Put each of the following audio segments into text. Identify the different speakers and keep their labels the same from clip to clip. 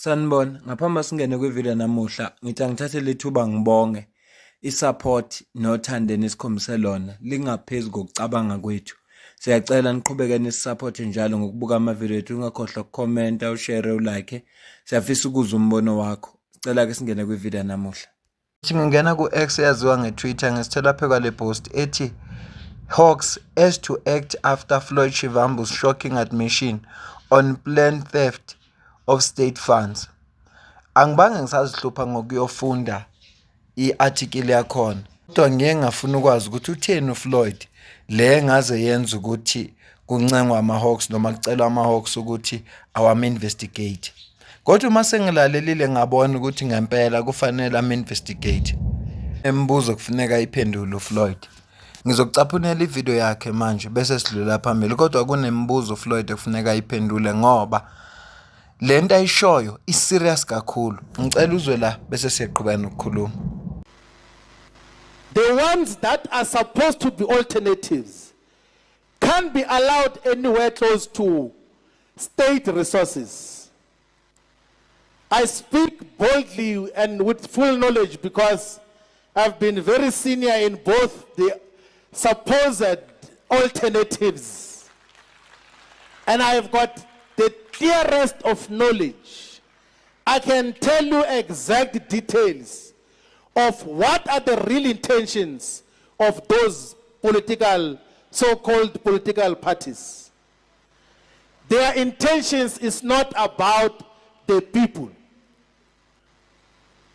Speaker 1: Sanibona, ngaphambi singene kwivideo namuhla, ngithi angithathe lethuba ngibonge isupport nothando nesikhombise lona lingaphezulu kokucabanga kwethu. Siyacela niqhubeke nisupporte njalo ngokubuka amavideo ethu, ungakhohlwa ukukhomenta, ushare, ulike. Siyafisa ukuzwa umbono wakho. Sicela ke singene kwivideo namuhla. Ngingena ku-X eyaziwa ngeTwitter ngisithela lapha kwale post ethi Hawks as to act after Floyd Shivambu's shocking admission on planned theft of state funds. Angibange ngisazihlupha ngokuyofunda i-article yakhona. Kodwa ngeke ngafuna ukwazi ukuthi utheni uFloyd le ngaze yenza ukuthi kuncengwa ama-Hawks noma kucelwa ama-Hawks ukuthi awam-investigate. Kodwa uma sengilalelile ngabona ukuthi ngempela kufanele am-investigate. Embuzo kufuneka iphendule uFloyd. Ngizokucaphunela ivideo yakhe manje bese sidlula phambili, kodwa kunembuzo uFloyd ekufuneka iphendule ngoba lento ayishoyo iserious kakhulu. Ngicela uzwe la bese siyaqhubeka nokukhuluma.
Speaker 2: The ones that are supposed to be alternatives can't be allowed anywhere close to state resources. I speak boldly and with full knowledge because I've been very senior in both the supposed alternatives and I've got the clearest of knowledge. I can tell you exact details of what are the real intentions of those political, so-called political parties. Their intentions is not about the people.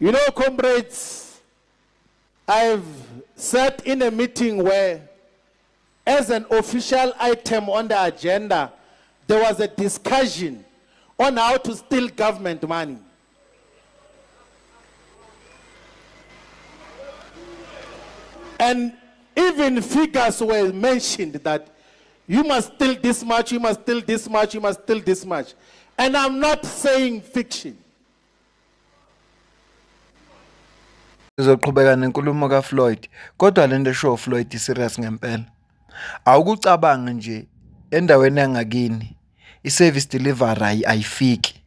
Speaker 2: You know, comrades, I've sat in a meeting where, as an official item on the agenda, there was a discussion on how to steal government money. And even figures were mentioned that you must steal this much, you must steal this much, you must steal this much. And I'm not saying fiction.
Speaker 1: Sizoqhubeka nenkulumo kaFloyd, kodwa lento esho uFloyd iserious ngempela. Awukucabanga nje endaweni yangakini i-service delivery ayifiki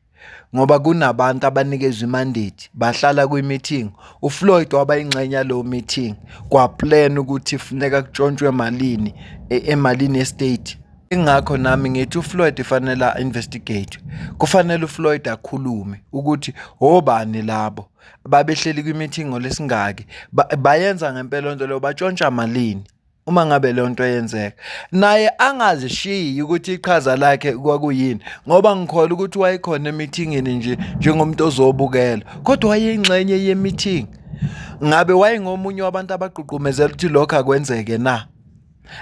Speaker 1: ngoba kunabantu abanikezwe imandate bahlala kwi-meeting. uFloyd waba ingxenye yalo meeting kwaplan ukuthi kufuneka kutshontshwe malini emalini estate. Ingakho nami ngithi uFloyd ifanele investigate. Kufanele uFloyd akhulume ukuthi obani labo babehleli kwi-meeting olesingaki bayenza ngempela lonto leyo, batshontsha malini. Uma ngabe le nto yenzeka naye angazishiyi ukuthi iqhaza lakhe kwakuyini, ngoba ngikholwa ukuthi wayekhona emeetingini nje njengomuntu ozobukela, kodwa wayeyingxenye ye-meeting. Ngabe wayengomunye wabantu abagqugqumezela ukuthi lokho akwenzeke na?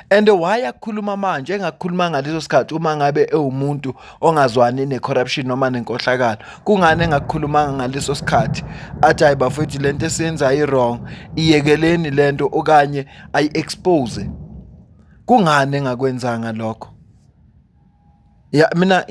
Speaker 1: And wayakhuluma manje engakhuluma ngaleso sikhathi uma ngabe ewumuntu ongazwani ne-corruption noma nenkohlakalo? Kungani engakhulumanga ngaleso sikhathi athi hayi bafethu lento esiyenza ayi-wrong, iyekeleni lento okanye ayi-expose? Kungani engakwenzanga lokho? Ya mina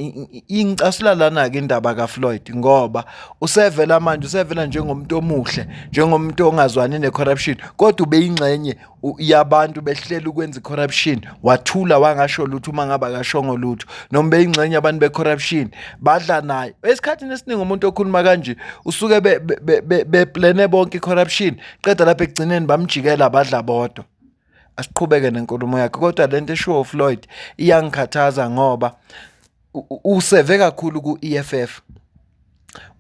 Speaker 1: ingicasula lana-ke indaba kaFloyd ngoba usevela manje, usevela njengomuntu omuhle, njengomuntu ongazwani ne-corruption, kodwa ubeyingxenye yabantu behleli ukwenza i-corruption, wathula wangasho lutho uma ngabe akashongo lutho, noma beyingxenye abantu be-corruption badla naye. Esikhathini esiningi umuntu okhuluma kanje usuke beplane bonke i-corruption, qeda lapha ekugcineni bamjikela badla bodwa. Asiqhubeke nenkulumo yakhe, kodwa lento esho uFloyd iyangikhathaza ngoba useve kakhulu ku-EFF.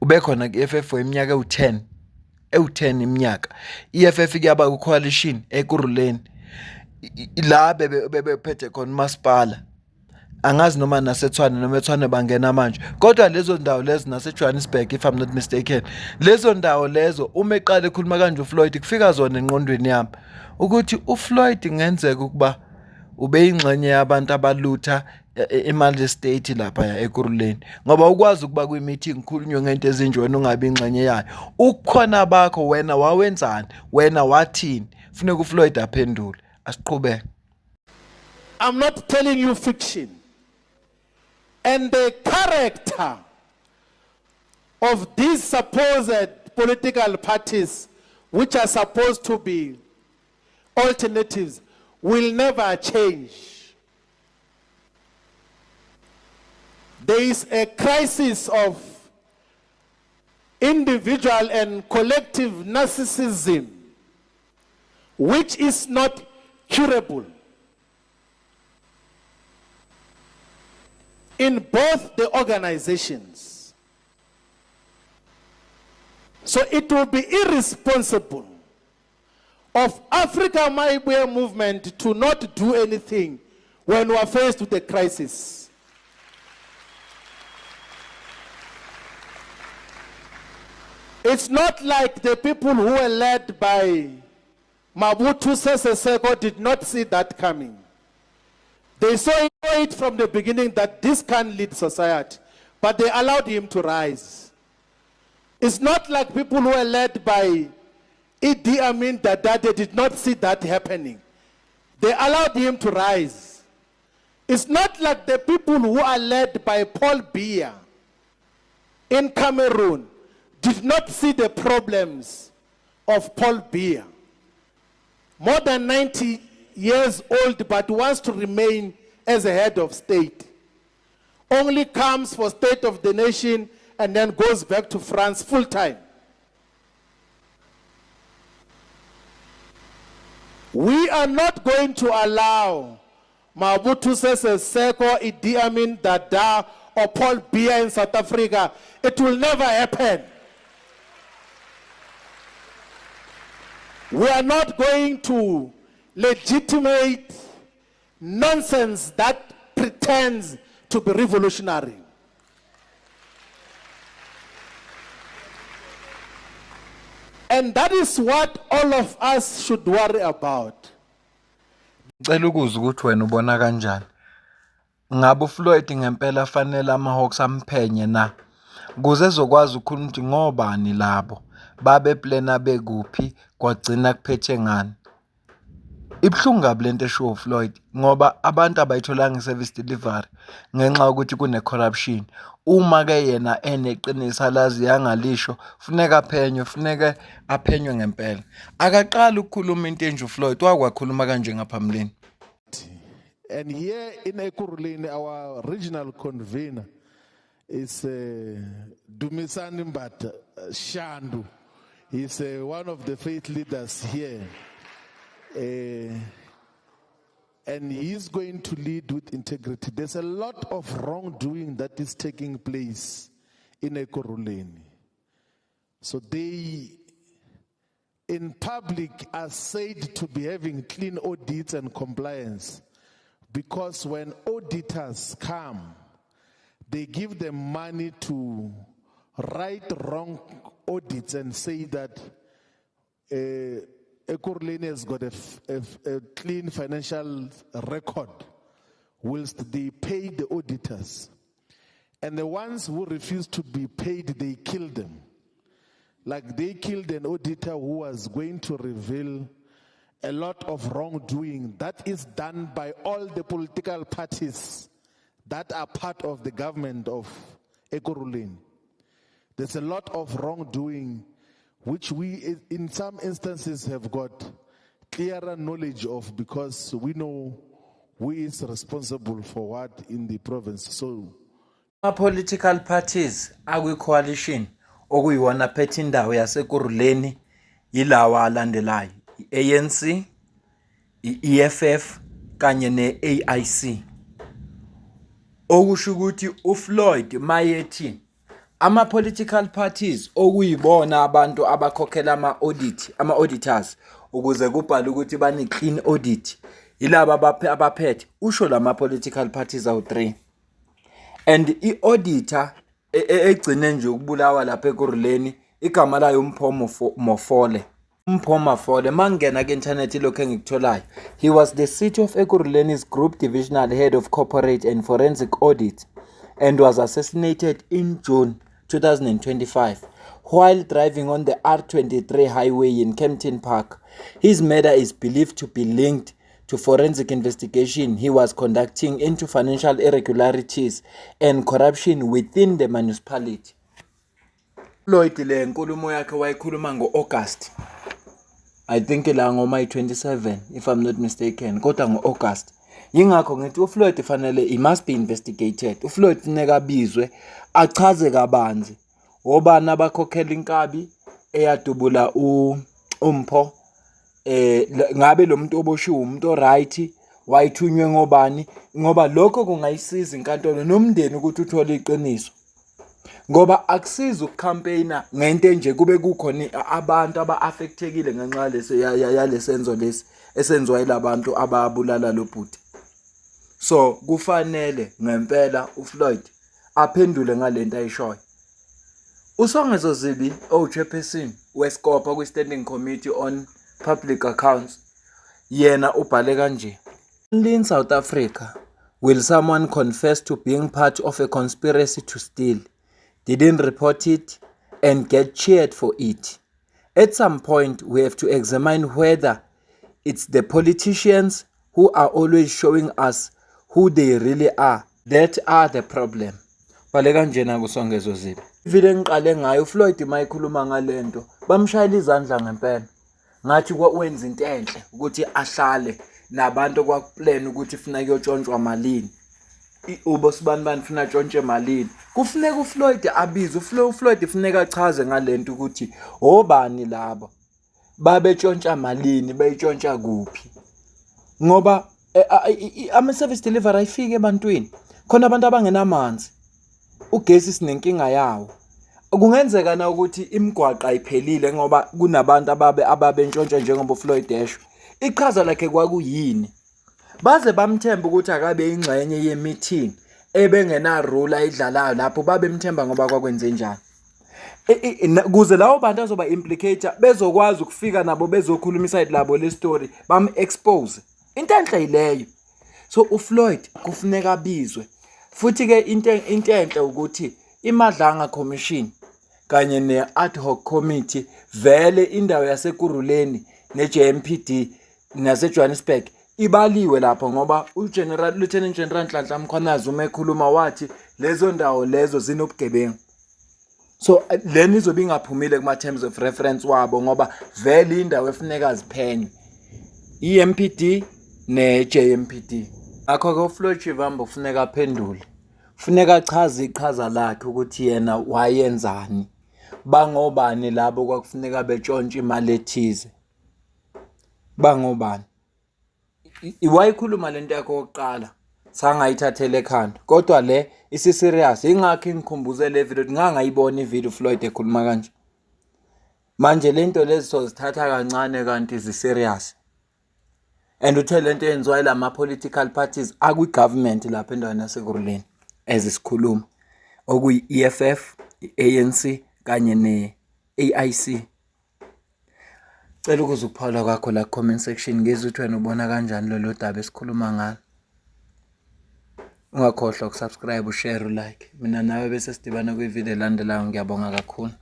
Speaker 1: Ubekhona ku-EFF weminyaka ewu-10 iminyaka. EFF kuyaba ku-coalition ekuruleni la bebephethe khona umasipala. Angazi noma naseTshwane noma eTshwane bangena manje, kodwa lezo ndawo lezo naseJohannesburg if I'm not mistaken, lezo ndawo lezo uma eqala ekhuluma kanje uFloyd kufika zona engqondweni yami ukuthi uFloyd ngenzeka ukuba ubeyingxenye yabantu abalutha imali estate lapha ekuruleni, ngoba ukwazi ukuba kwi-meeting kukhulunywe ngento ezinje wena ungabi ingxenye yayo. Ukukhona bakho wena wawenzani, wena wathini? Funeka uFloyd aphendule. Asiqhubeke.
Speaker 2: I'm not telling you fiction. And the character of these supposed political parties, which are supposed to be alternatives, will never change. There is a crisis of individual and collective narcissism, which is not curable. In both the organizations. So it will be irresponsible of Africa Maibuya movement to not do anything when we are faced with a crisis. It's not like the people who were led by Mobutu Sese Seko did not see that coming. They saw it from the beginning that this can lead society, but they allowed him to rise. It's not like people who were led by Idi Amin Dada, they did not see that happening. They allowed him to rise. It's not like the people who are led by Paul Biya in Cameroon did not see the problems of Paul Biya. More than 90 years old, but wants to remain as a head of state. Only comes for State of the Nation and then goes back to France full time. We are not going to allow Mobutu Sese Seko, Idi Amin Dada, or Paul Biya in South Africa. It will never happen. We are not going to legitimate nonsense that pretends to be revolutionary. And that is what all of us should worry about.
Speaker 1: Ngicela ukuzwa ukuthi wena ubona kanjani. Ngabe uFloyd ngempela fanele amaHawks amphenye na? Ukuze ezokwazi ukukhuluma ukuthi ngobani labo babe plana bekuphi kwagcina kuphethe ngani. Ibhlungu kabi lento esho uFloyd ngoba abantu abayitholanga iservice delivery ngenxa ukuthi kune corruption. Uma ke yena eneqiniso alazi yangalisho funeka aphenywe ngempela. Akaqala ukukhuluma into enje uFloyd wakwakhuluma kanje ngaphambilini.
Speaker 3: And here in Ekurhuleni, our regional convener is Dumisani Mbata Shandu. He's one of the faith leaders here. And he's going to lead with integrity. There's a lot of wrongdoing that is taking place in Ekurhuleni. So they, in public, are said to be having clean audits and compliance. Because when auditors come, they give them money to right wrong audits and say that Ekurhuleni has got a clean financial record, whilst they pay the auditors. And the ones who refuse to be paid, they kill them. Like they killed an auditor who was going to reveal a lot of wrongdoing that is done by all the political parties that are part of the government of Ekurhuleni. There's a lot of wrongdoing which we in some instances have got clearer knowledge of because we know who is responsible for what in the province. So
Speaker 1: Political parties akwi-coalition okuyiwona phethe indawo yaseKurhuleni yilawa alandelayo: i-ANC, i-EFF kanye ne-AIC. Okusho ukuthi uFloyd mayethi ama-political parties okuyibona abantu abakhokhela ama-auditors ukuze kubhale ukuthi bane-clean audit yilaba abaphethe, usho lama-political parties awu-3. And i-auditor egcine nje ukubulawa lapha eKurhuleni igama layo uMpho Mafole. Umpho Mafole mangena ku-internet lokho engikutholayo, he was the City of Ekurhuleni's Group Divisional Head of Corporate and Forensic Audit and was assassinated in June 2025 while driving on the R23 highway in Kempton Park. His murder is believed to be linked to forensic investigation he was conducting into financial irregularities and corruption within the municipality. Floyd le nkulumo yakhe wayikhuluma ngo-August, I think la ngo-May 27 if I'm not mistaken, kodwa ngo-August. Yingakho ngithi uFloyd he must be investigated. uFloyd funeka abizwe achaze kabanzi obani abakhokhela inkabi eyadubula uMpho, ngabe lo muntu oboshiwe umuntu oright, wayithunywe ngobani, ngoba lokho kungayisiza inkantolo nomndeni ukuthi uthole iqiniso. Ngoba akusiza ukucampaigna ngento enje kube kukhona abantu aba-affectekile ngenxa yalesenzo lesi esenziwa yilabantu ababulala lo bhuti. So kufanele ngempela uFloyd aphendule ngalento ayishoyo. uSongezo Zibi chairperson weSCOPA kwi-Standing Committee on Public Accounts, yena ubhale kanje: "Only in South Africa will someone confess to being part of a conspiracy to steal, didn't report it, and get cheered for it. At some point, we have to examine whether it's the politicians who are always showing us who they really are that are the problem." Bale kanjena kuSongezo Zibi. Ivile engiqale ngayo uFloyd mayikhuluma ngalento bamshayela izandla ngempela. Ngathi wenza into enhle ukuthi ahlale nabantu kwakuplan ukuthi ufuna kuyotshontshwa malini. Ubosibani ufuna tshontshe malini. Kufuneka uFloyd abize uFloyd ufuneka achaze ngalento ukuthi obani labo babetshontsha malini, bayitshontsha kuphi. Ngoba ama-service delivery ayifike ebantwini. Khona abantu abangenamanzi. Ugesi sinenkinga yawo. Kungenzeka na ukuthi imigwaqo ayiphelile ngoba kunabantu ababentshontsha njengoba uFloyd esho. Iqhaza lakhe kwakuyini? Baze bamthemba ukuthi akabe ingxenye yemeeting ebengena rule ayidlalayo lapho babemthemba ngoba kwakwenze njani. Kuze lawo bantu azoba implicator bezokwazi ukufika nabo bezokhuluma iside labo le story bam-expose. Into enhle ileyo. So uFloyd kufuneka abizwe. Futhi ke into enhle ukuthi iMadlanga Commission kanye ne-ad hoc committee vele indawo yaseKuruleni ne-JMPD naseJohannesburg ibaliwe lapho ngoba Lieutenant General Nhlanhla Mkhwanazi uma ekhuluma wathi lezo ndawo lezo zinobugebengu. So leni izobe ingaphumile kuma-terms of reference wabo ngoba vele indawo efuneka ziphenywe i-MPD ne-JMPD. Akho-ke uFloyd Shivambu ufuneka aphendule. Funeka achaze iqhaza lakhe ukuthi yena wayenzani. Bangobani labo kwakufuneka betshontshe imali ethize. Bangobani. Iwayikhuluma lento yakho yokuqala sangayithathele ekhanda. Kodwa le isi-serious. Ingakho ngikhumbuze le video ngangayibona ivideo uFloyd ekhuluma kanje. Manje lento lezi sozithatha kancane kanti zi-serious. And uthole lento yenziwa yilama political parties akwi-government lapha endaweni yaseKuruleni ezisikhuluma okuyi-EFF, i-ANC kanye ne-AIC. Cela ukuze ukuphawula kwakho la comment section ngizwe ukuthi wena ubona kanjani lolu daba esikhuluma ngalo. Ungakhohlwa ukusubscribe, ushare, ulike. Mina nawe bese sidibana kwivideo elandelayo. Ngiyabonga kakhulu.